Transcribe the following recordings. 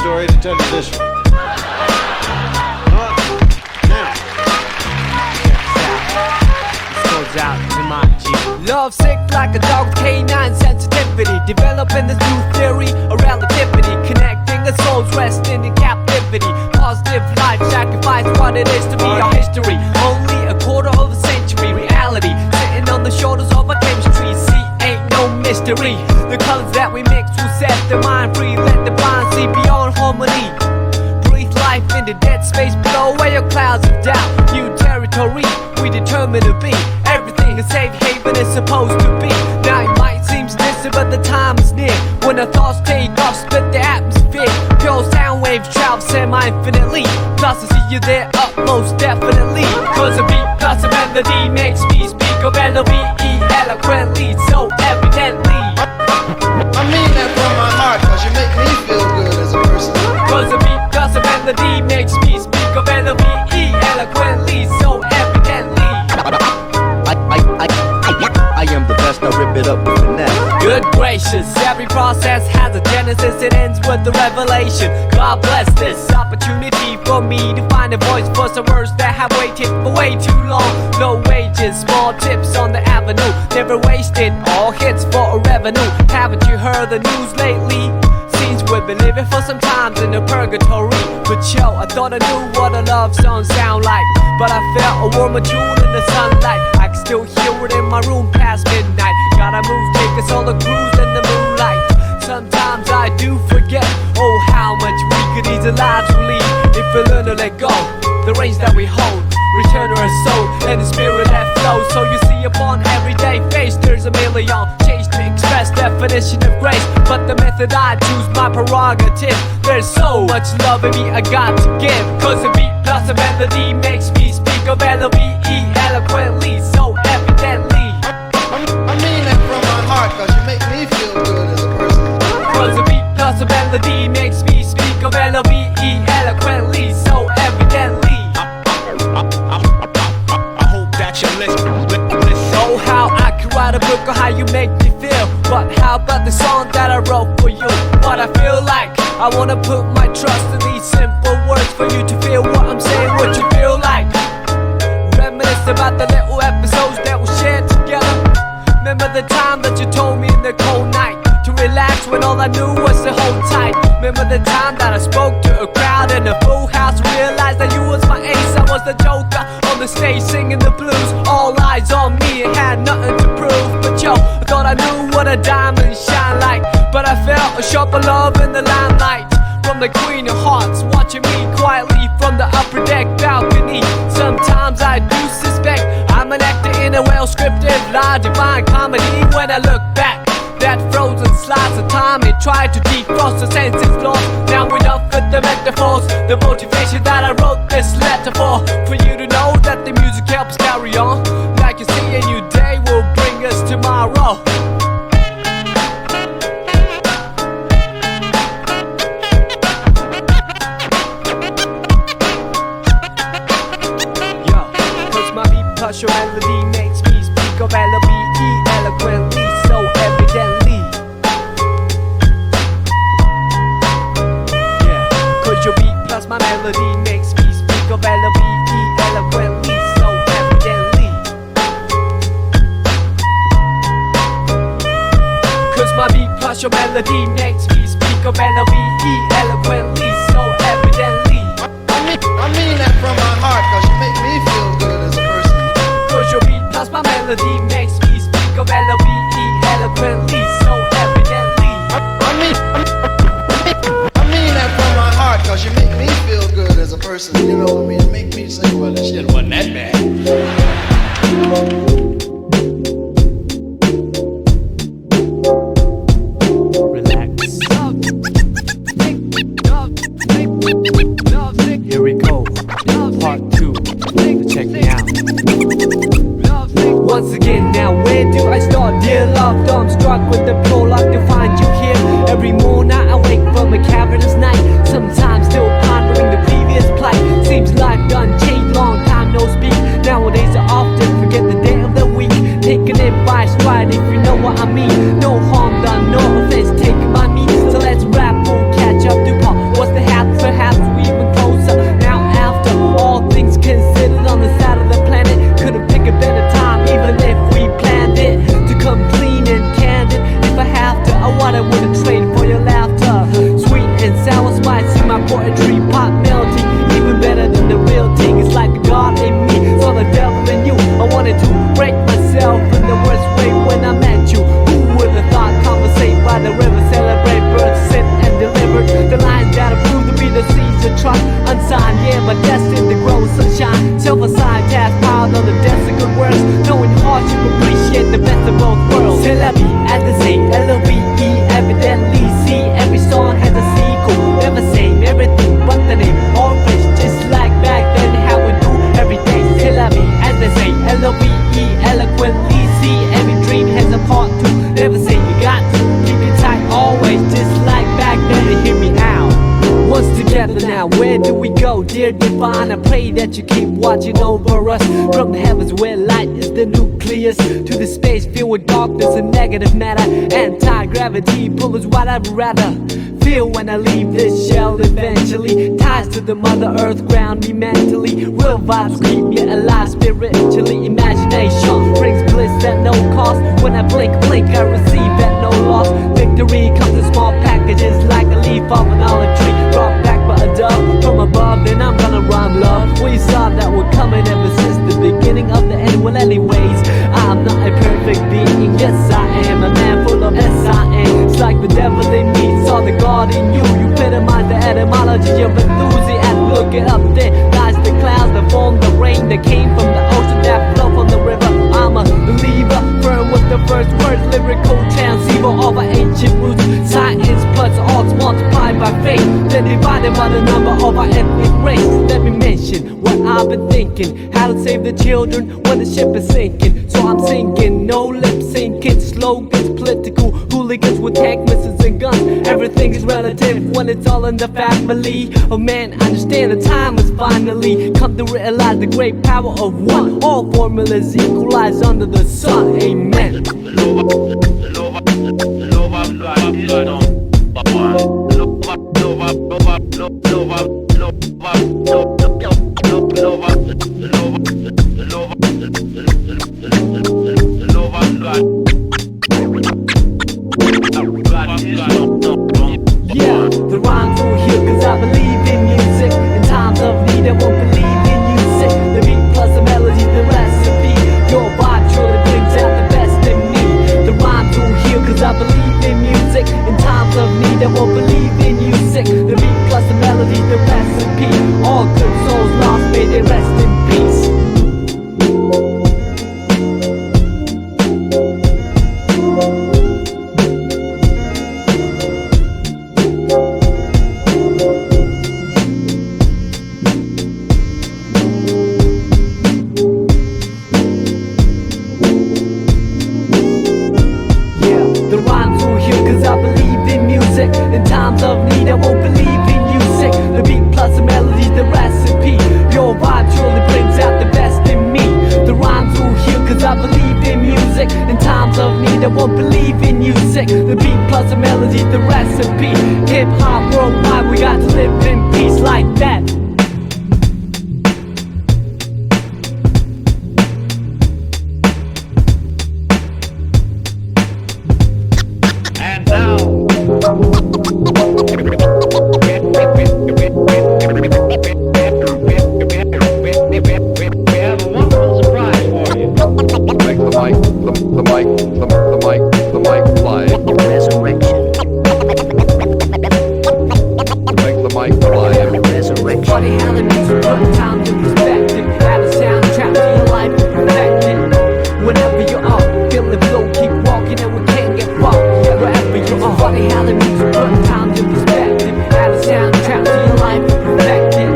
story to tell you this one. Love sick like a dog with canine sensitivity, developing this new theory of relativity, connecting the souls resting in captivity. Positive life sacrifice what it is to be our history. Only a quarter of a century reality, sitting on the shoulders of our chemistry. See, ain't no mystery. The colors that we mix will set the mind free. Let the blind see beyond harmony. Breathe life into dead space below where your clouds of doubt. New territory we determined to be. Everything a safe haven is supposed to be. Now it might seem distant, but the time is near when our thoughts take off, split the atmosphere. Pure sound waves travel semi-infinitely. Plus I see you there up most definitely. Cause a beat plus a melody makes me speak of L-O-V-E eloquently, so evidently. I mean that from my heart, cause you make me feel good as a person. Cause a beat plus a melody makes me speak of L-O-V-E eloquently, so evidently. I am the best, I rip it up with finesse. Good gracious, every process has a genesis, it ends with the revelation. God bless this opportunity for me to find a voice for some words that have waited for way too long. Low wages, small tips on the avenue, never wasted, all hits for a revenue. Haven't you heard the news lately? Seems we've been living for some times in a purgatory. But yo, I thought I knew what a love song sound like, but I felt a warmer tune in the sunlight. I can still hear it in my room past midnight. Gotta move, take us on a cruise in the moonlight. Sometimes I do forget, oh how much we could ease our lives will lead if we learn to let go. The reins that we hold, return to our soul and the spirit that flows. So you see upon everyday face there's a million change to express definition of grace, but the method I choose my prerogative. There's so much love in me I got to give. Cause a beat plus a melody makes me speak of L-O-V-E eloquently, so evidently. I mean that from my heart, cause you make me feel good as a person. Cause a beat plus a melody makes me speak of L-O-V-E eloquently, so evidently. I hope that you listen. Oh how I could write a book on how you make me feel, but how about the song that I wrote for you? What I feel like, I wanna put my trust in these simple words for you to feel what I'm saying, what you feel like. Reminisce about the little episodes that we shared together. Remember the time that you told me in the cold night to relax when all I knew was to hold tight. Remember the time that I spoke to a crowd in a full house, realized that you was my ace, I was the joker on the stage singing the blues. All eyes on me and had nothing to prove, but yo, I thought I knew what a diamond shine like, but I felt a sharper love in the limelight from the Queen of Hearts, watching me quietly from the upper deck balcony. Sometimes I do suspect I'm an actor in a well-scripted lie, divine comedy. When I look back, that frozen slice of time, it tried to defrost the senses lost. Now enough with the metaphors, the motivation that I wrote this letter for you to know that the music helps carry on. Like you see, a new day will bring us tomorrow. Cause your melody makes me speak of L-O-V-E eloquently, so evidently. Yeah, cause your beat plus my melody makes me speak of L-O-V-E eloquently, so evidently. Cause my beat plus your melody makes me speak of L-O-V-E eloquently, so evidently. I mean that from my heart, cause you make me feel good as a person. Cause your beat plus my melody makes me speak of L-O-V-E eloquently, so evidently. I mean that from my heart, cause you make me feel good as a person. You know what I mean? You make me say, well, that shit wasn't that bad. Here we go, part 2, check me out. Once again, now where do I start? Dear love, I'm struck with the prologue to find you here. Every morning I wake from a cavernous night, sometimes still pondering the previous plight. Seems life done changed, long time no speak. Nowadays I often forget the day of the week. Taking it by stride if you know what I mean. No harm done, no offense taken by me. So let's rap, we'll catch up to Paul. What's the knowing hardship, appreciate the best of both worlds. C'est la vie, as they say, L-O-V-E, evidently see every song has a sequel. Never same, everything but the name. All fresh, just like back then, how we do every day. C'est la vie, as they say, L-O-V-E, eloquently see every dream has a part two. Never say you got to keep it tight always, just like back then. To hear me out. Once together now, where do we go? Dear divine, I pray that you keep watching over us. From the heavens where light is the nucleus, to the space filled with darkness and negative matter. Anti-gravity pull is what I'd rather feel when I leave this shell eventually. Ties to the mother earth ground me mentally. Real vibes keep me alive spiritually. Imagination brings bliss at no cost. When I blink, I receive at no loss. Victory comes in small packages like a leaf off an olive tree. Brought back by a dove from above, then I'm gonna rhyme love. We saw that we're coming ever since the beginning of the end. Well anyways, I'm not a perfect being. Yes I am a man full of S-I-N. It's like the devil in me saw the God in you. You epitomize the etymology of enthusiasm. Look it up, there lies the clouds that form the rain that came from the ocean that flow from the river. I'm a believer, firm with the first words, lyrical transceiver of our ancient roots. Science plus odds multiplied by faith, then divided by the number of our ethnic race. Let me mention what I've been thinking, how to save the children when the ship is sinking. So I'm singing, no lip syncing, slogans, political hooligans with tank missiles and guns. Everything is relative when it's all in the family. Oh man, I understand the time has finally come to realize the great power of one. All formulas equalize under the sun. Amen. Yeah, the rhymes will heal cause I believe in music. In times of need I won't believe in music. The beat plus the melody, the recipe. Your vibe truly brings out the best in me. The rhymes will heal cause I believe in music. In times of need I won't believe in music. The beat plus the melody, the recipe. All good souls lost, may they rest in peace. The rhymes will heal cause I believe in music. In times of need I won't believe in music. The beat plus the melody, the recipe. Your vibe truly brings out the best in me. The rhymes will heal cause I believe in music. In times of need I won't believe in music. The beat plus the melody, the recipe. Hip hop worldwide, we got to live in peace like that. And now, we have a wonderful surprise for you. Make the mic fly. Resurrection. Make the mic fly. Resurrection. Funny how the music put time in perspective. Add a soundtrack to your life and perfect it. Whenever you're up, feel the flow, keep walking and we can't get wrong. Wherever you are. Funny how the music put time in perspective. Add a soundtrack to your life and perfect it.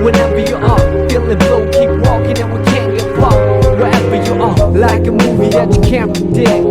Whenever you're up, feel the flow, keep walking and we can't get wrong. Wherever you are, like a movie that you can't predict,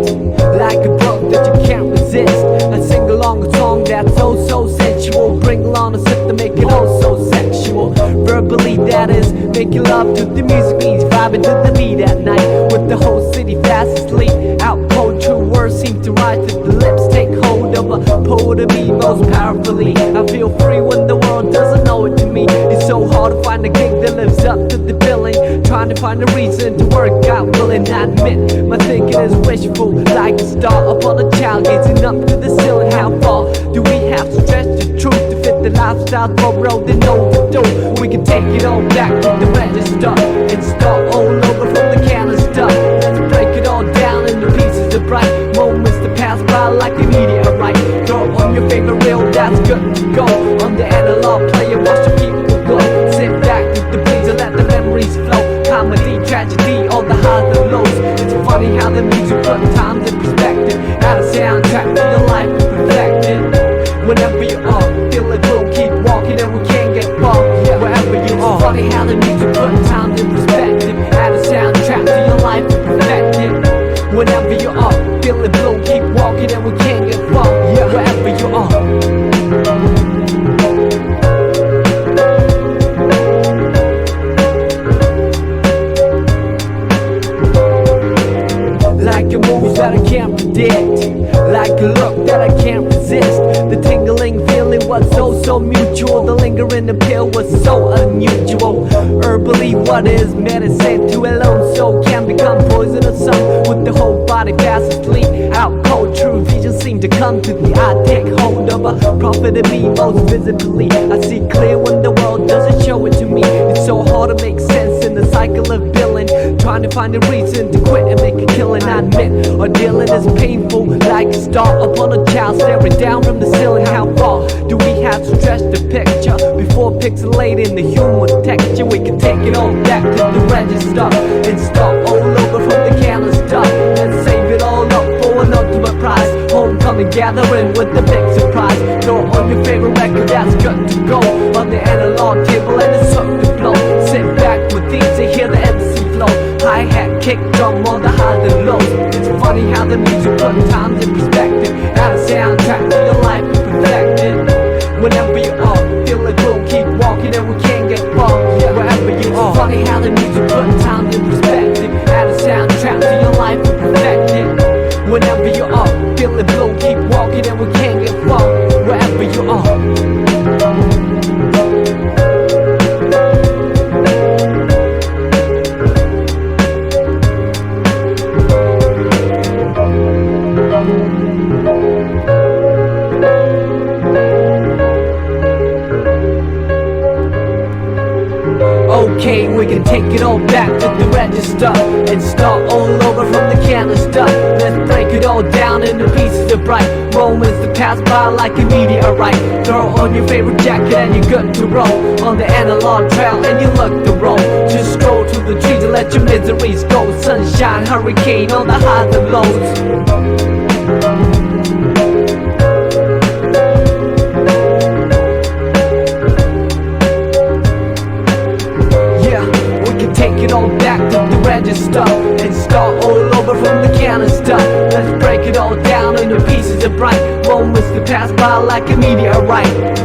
like a book that you can't resist. I sing along a song that's so sensual. Bring along a sip to make it so sexual. Verbally that is making love to the music means vibing to the beat at night. With the whole city fast asleep, out cold true words seem to rise to the lips. Take hold of a poet to me most powerfully. I feel free when the world doesn't know it to me. It's so hard to find a gig that lives up to the billing. Trying to find a reason to work out, willing I admit my thinking is wishful, like a star upon a child gazing up to the ceiling. How far do we have to stretch the truth to fit the lifestyle for road and overdue? We can take it all back to the register and start all over from the canister. Let's break it all down into pieces of bright moments that pass by like a meteorite. Throw on your favorite reel, that's good to go. On the analog player, watch the people go. Sit back with the breeze and let the memories flow. Comedy, tragedy, all the highs and lows. making moves that I can't predict, like a look that I can't resist. The tingling feeling was so mutual. The lingering appeal was so unusual. Herbally, what is medicine to a lone soul can become poisonous. Some with the whole body fast asleep. Out cold, true vision seem to come to the eye. Take hold of a prophet of me most visibly. I see clear when the world doesn't show it to me. It's so hard to make sense in the cycle of billing, trying to find a reason to quit and make a killing. I admit, our dealing is painful, like a star upon a child staring down from the ceiling. How far do we have to stretch the picture before pixelating the human texture? We can take it all back to the register and start all over from the canister and save it all up for an ultimate prize. Homecoming gathering with the big surprise. Throw on your favorite record that's good to go on the analog table and it's hooked to blow. Sit back with these and hear the MC flow. Hi-hat, kick drum on the highs and lows. It's funny how the music put times in perspective. Add a soundtrack to your life and perfect it. Whenever you are, feel like we'll keep walking and we can't get far. Wherever you are, funny how the music put times in perspective. Add a soundtrack to your life and perfect it. Whenever you are, feel like we'll keep walking and we can't get far. Wherever you are. Okay, we can take it all back to the register and start all over from the canister. Let's break it all down into pieces of bright moments that pass by like a meteorite. Throw on your favorite jacket and you're good to roll on the analog trail and you look the roll. Just stroll through the trees and let your miseries go. Sunshine, hurricane on the highs and lows. Take it all back to the register and start all over from the canister. Let's break it all down into pieces of bright moments that pass by like a meteorite.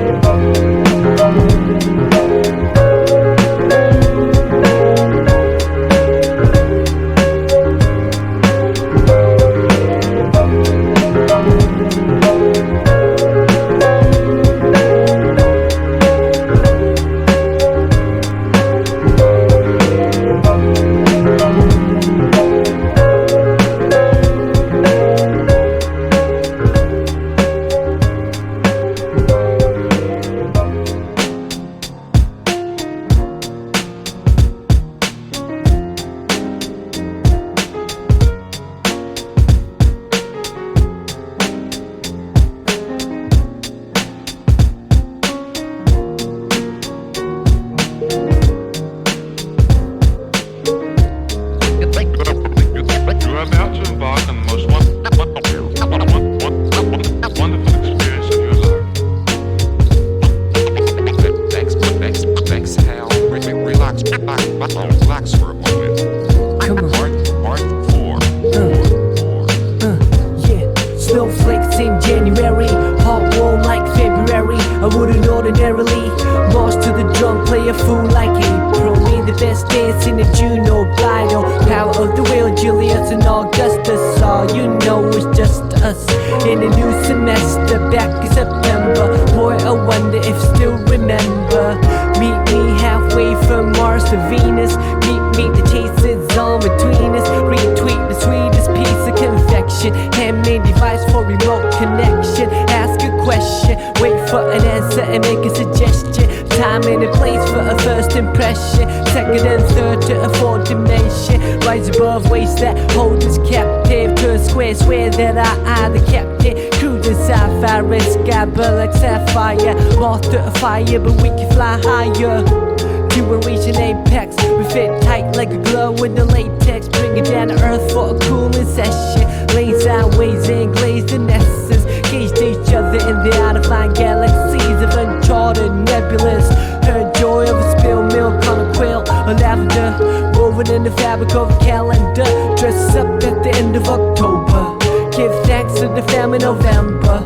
Relax for a moment. Come on. Mark 4. Yeah, snowflakes in January, hot warm like February. I wouldn't ordinarily march to the drum, play a fool like April. Me the best dance in the June or Bridal. Power of the wheel, Julius and Augustus. All you know is just us in a new semester back in September. Boy, I wonder if still remember. Meet me halfway from Mars to Venus. Meet the chases on between us. Retweet the sweetest piece of confection. Handmade device for remote connection. Ask a question, wait for an answer and make a suggestion. Time and a place for a first impression. Second and third to a fourth dimension. Rise above ways that hold us captive to a swear that I the captain. Cruising sapphire, sky like sapphire. Moth to a fire, but we can fly higher to a region apex. We fit tight like a glove with the latex. Bring it down to earth for a cooling session. Lane sideways and glazed in essence. Gauged each other in the out-of-line galaxies of uncharted nebulous. Heard joy of a spilled milk on a quill or lavender, woven in the fabric of a calendar. Dress up at the end of October. Give thanks to the famine November.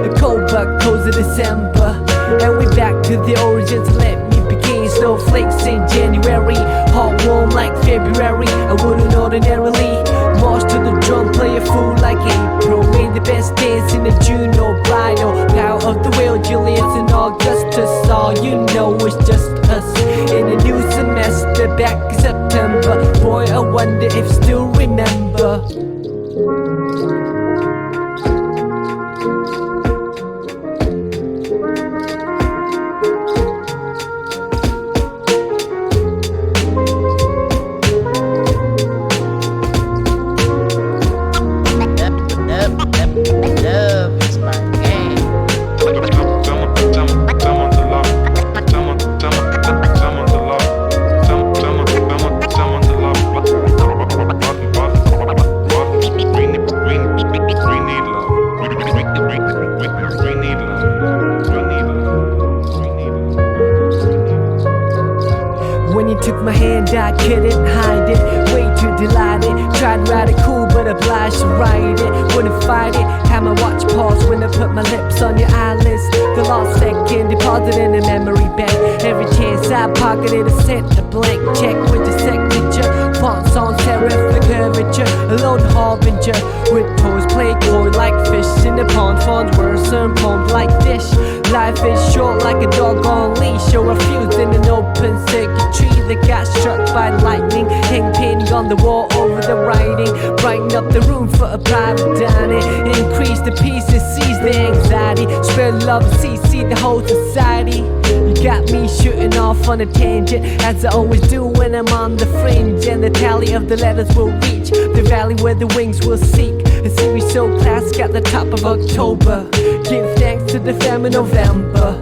A cold but cozy December. And we back to the origins. Let me begin. Snowflakes in January, hot warm like February. I wouldn't ordinarily march to the drum. Love is my game. When you took my hand, I couldn't hide it. Way too delighted. Tried to ride it cool, but obliged to ride it. Wouldn't fight it. Had my watch pause when I put my lips on your eyelids. The lost second deposited in a memory bank. Every chance I pocketed, I sent a blank check with your signature. Fonts on serif, the curvature. A lone harbinger with toys play coy like fish in the pond. Fonts words and poems like dish. Life is short like a dog on leash. Or a fuse in an open circuitry that got struck by lightning. Hang painting on the wall over the writing. Brighten up the room for a private dining. Increase the pieces, seize the anxiety. Spread love, see the whole society. You got me shooting off on a tangent, as I always do when I'm on the fringe. And the tally of the letters will reach the valley where the wings will seek. A series so classic at the top of October. Give thanks to the fam in November.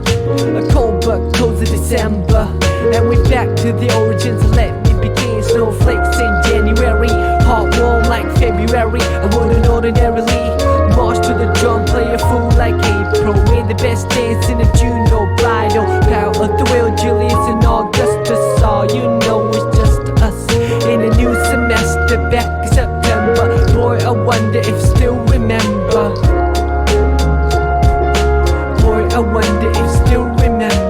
A cold but cozy December. And we're back to the origins. Let me begin. Snowflakes in January. Hot warm like February. I wouldn't ordinarily march to the drum, play a fool like April. We're the best dance in a Juno bridal. Power of the wheel, Julius and Augustus. All you know is just us. In a new semester, back in September. Boy, I wonder if still remember. Boy, I wonder if still remember.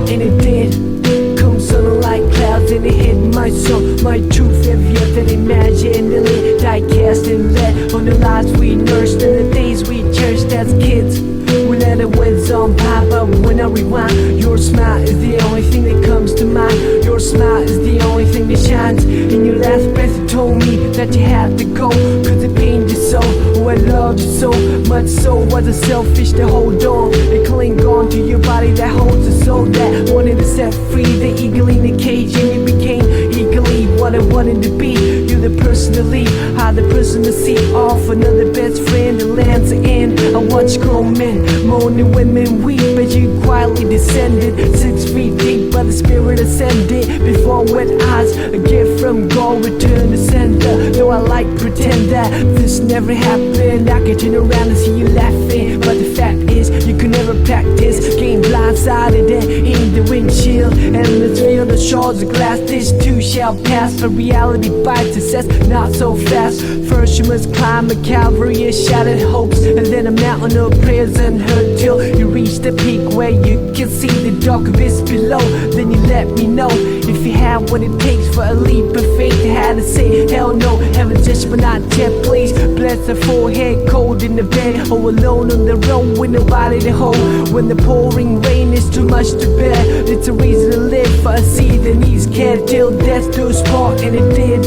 And it did come sudden like clouds, and it hit my soul. My truth heavier than imagined. The lit die cast and let on the lives we nursed and the days we cherished as kids. We let it whiz on by, but when I rewind, your smile is the only thing that comes to mind. Your smile is the only thing that shines. In your last breath you told me that you had to go, cause it pained you so. Oh, I loved you so much, so was it selfish to hold on and cling on to your body that holds a soul that wanted to set free the eagle in the cage. And you became eagerly what I wanted to be. You're the person to leave, I'm the person to see off. Another best friend that lands the end. I watch grown men moaning, women weep as you quietly descended 6 feet deep, but the spirit ascended before wet eyes. A gift from God, return to sender. Though I like pretend that this never happened, I can turn around and see you laughing, but the fact is you could never practice. Game blindsided and in the windshield, and let's feel the shards of glass. This too shall pass, but reality bites us not so fast. First you must climb a Calvary of shattered hopes, and then a mountain of prayers unheard, till you reach the peak where you can see the dark abyss below. Then you let me know if you have what it takes for a leap of faith. You had to say hell no, heaven just but not yet, please. Bless the forehead, cold in the bed, or alone on the road with nobody to hold. When the pouring rain is too much to bear, it's a reason to live for a seed that needs care till death do us part, and it did.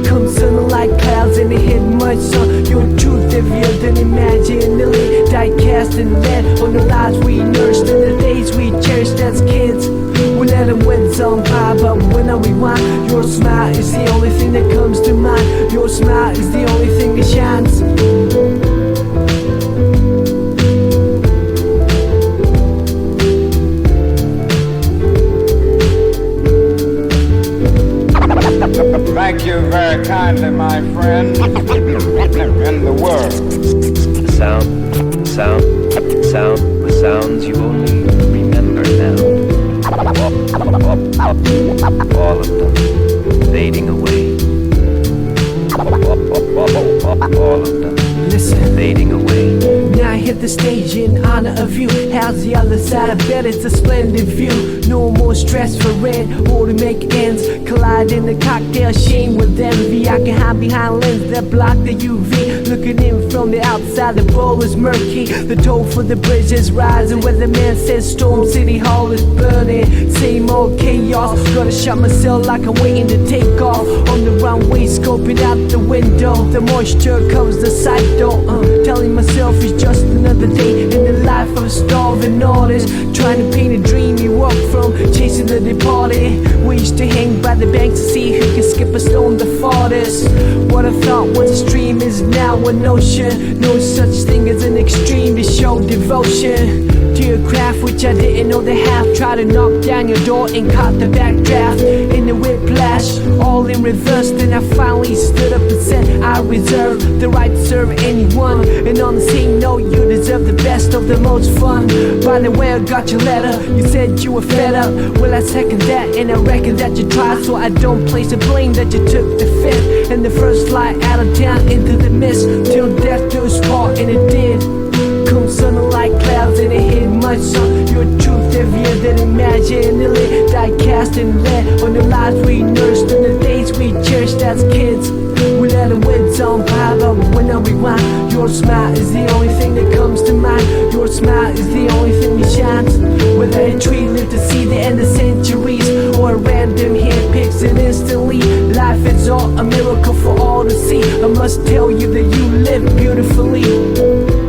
Come sudden like clouds and it hit my soul. Your truth heavier than imagined. The lit die cast and lead on the lives we nursed and the days we cherished as kids. We let them win some by, but when I rewind, your smile is the only thing that comes to mind. Your smile is the only thing that shines. hit the stage in honor of you. How's the other side? I bet it's a splendid view. No more stress for rent or to make ends. Collide in the cocktail sheen with envy. I can hide behind lenses that block the UV. Looking in from the outside, the bowl is murky. The toll for the bridge is rising. Where the man says Storm City Hall is burning. Same old chaos. Gotta shut myself like I'm waiting to take off. On the runway, scoping out the window. The moisture covers the sight door. Telling myself it's just another day in the life of a starving artist. Trying to paint a dream you walk from, chasing the departed. We used to hang by the banks to see who can skip a storm the farthest. What I thought was a stream is now an ocean. No such thing as an extreme to show devotion to your craft, which I didn't know they have. Try to knock down your door and caught the backdraft. In the whiplash, all in reverse. Then I finally stood up and said I reserve the right to serve anyone. And on the same note, you deserve the best of the most fun. By the way, I got your letter. You said you were fed up. Well, I second that, and I reckon that you tried. So I don't place the blame that you took the fifth and the first flight out of town into the mist. Till death do us part, and it did. Come sun like clouds and it hit my son. Your truth heavier than imagined. The lit die cast and red on the lives we nursed and the days we cherished as kids. We let the winds on by, but when I rewind, your smile is the only thing that comes to mind. Your smile is the only thing that shines. Whether a tree lived to see the end of centuries or a random hand picks it instantly, life is all a miracle for all to see. I must tell you that you live beautifully.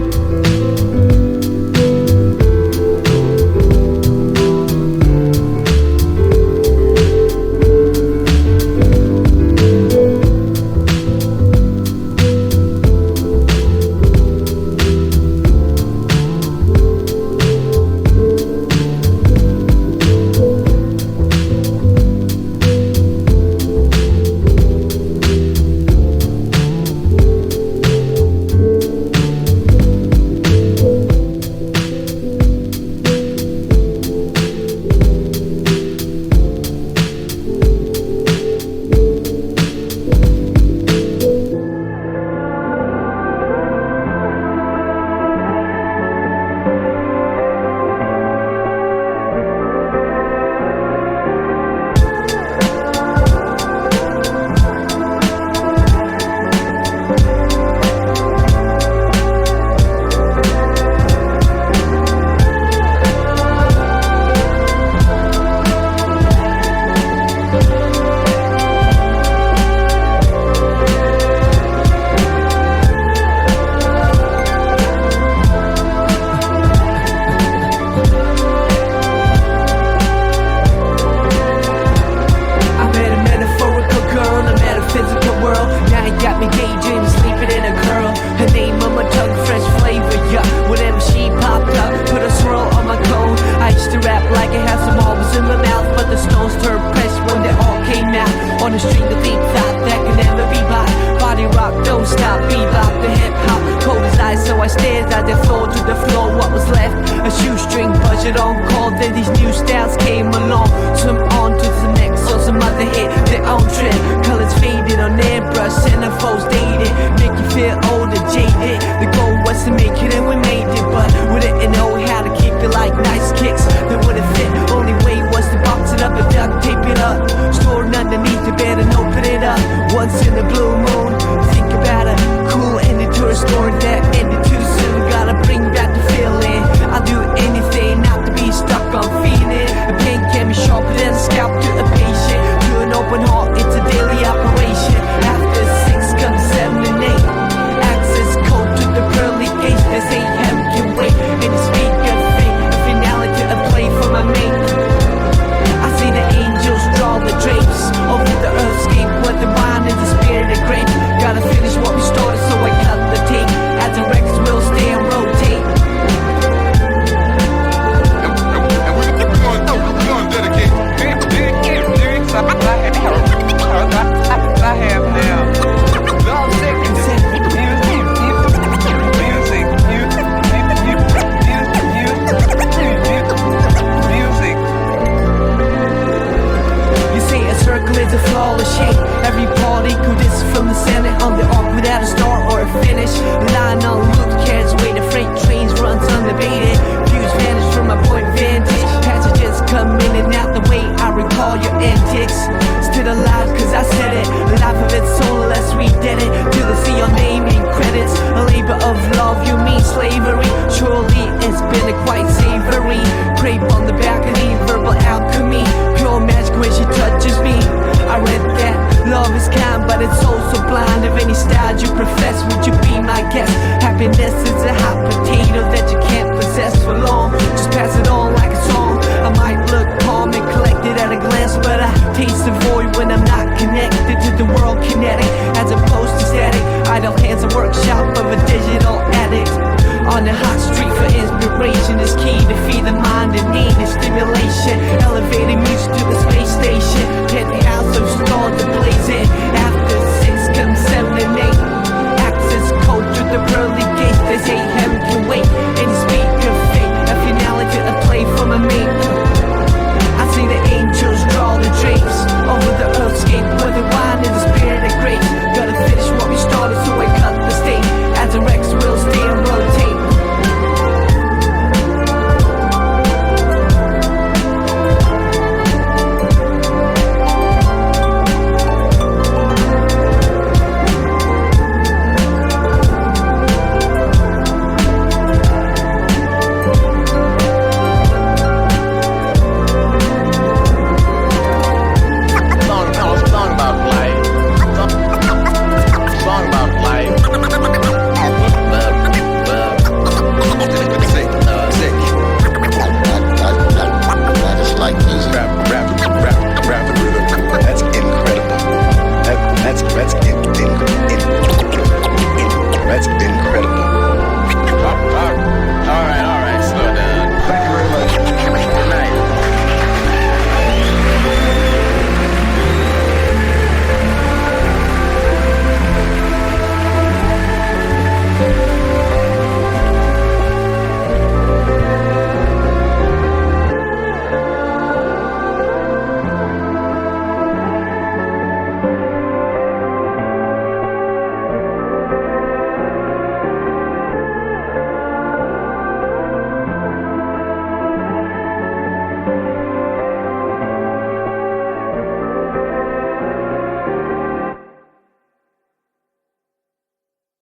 On the string of deep thought that can never be bought. Body rock, don't stop, bebop, the hip hop. Cold as ice, so I stared at the floor to the floor. What was left? A shoestring budget on call. Then these new styles came along. Some on to the next, or some other hit their own trend. Colors faded on airbrush, centerfolds dated. Make you feel old and jaded. The goal was to make it and we made it, but we didn't know how to keep it like nice kicks that wouldn't fit. Only way was to box it up and duct tape it up. Stored underneath the bed and open it up. Once in the blue moon, think about a cool ending to a story that ended too soon.